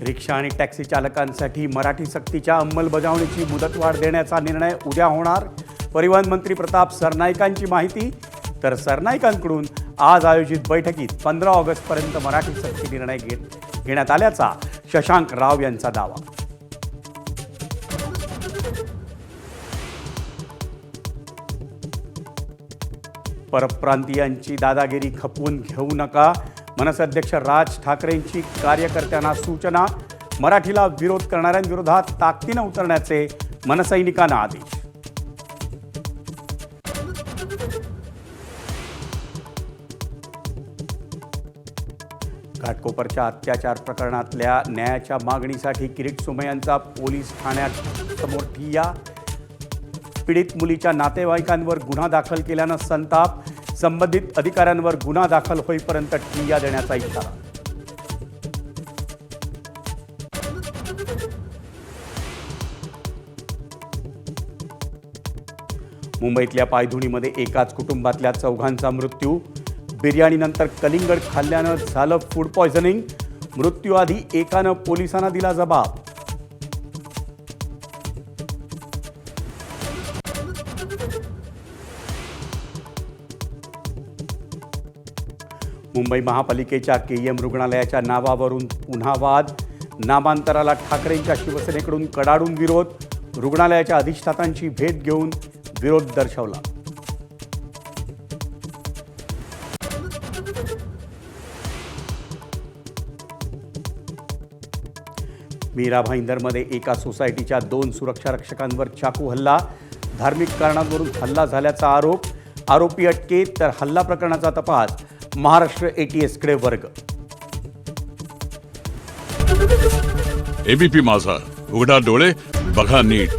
रिक्षा आणि टॅक्सी चालकांसाठी मराठी सक्तीच्या अंमलबजावणीची मुदतवाढ देण्याचा निर्णय उद्या होणार. परिवहन मंत्री प्रताप सरनाईकांची माहिती. तर सरनाईकांकडून आज आयोजित बैठकीत 15 ऑगस्टपर्यंत मराठी सक्ती निर्णय घेण्यात आल्याचा शशांक राव यांचा दावा. परप्रांतीयांची दादागिरी खपवून घेऊ नका. मनसे अध्यक्ष राज ठाकरेंची कार्यकर्त्यांना सूचना. मराठीला विरोध करणाऱ्यांविरोधात ताकदीनं उतरण्याचे मनसैनिकांना आदेश. घाटकोपरच्या अत्याचार प्रकरणातल्या न्यायाच्या मागणीसाठी किरीट सोमय्यांचा पोलीस ठाण्यात समोर ठिय्या. पीडित मुलीच्या नातेवाईकांवर गुन्हा दाखल केल्यानं संताप. संबंधित अधिकाऱ्यांवर गुन्हा दाखल होईपर्यंत ठिय्या देण्याचा इशारा. मुंबईतल्या पायधुणीमध्ये एकाच कुटुंबातल्या 4घांचा मृत्यू. बिर्याणीनंतर कलिंगड खाल्ल्यानं झालं फूड पॉयझनिंग. मृत्यूआधी एकानं पोलिसांना दिला जबाब. मुंबई महापालिकेच्या केईएम रुग्णालयाच्या नावावरून पुन्हा वाद. नामांतराला ठाकरेंच्या शिवसेनेकडून कडाडून विरोध. रुग्णालयाच्या अधिष्ठातांची भेट घेऊन विरोध दर्शवला. मीरा भाईंदरमध्ये एका सोसायटीच्या 2 सुरक्षा रक्षकांवर चाकू हल्ला. धार्मिक कारणांवरून हल्ला झाल्याचा आरोप. आरोपी अटकेत. तर हल्ला प्रकरणाचा तपास महाराष्ट्र ATSकडे वर्ग. ABP माझा, उघडा डोळे बघा नीट.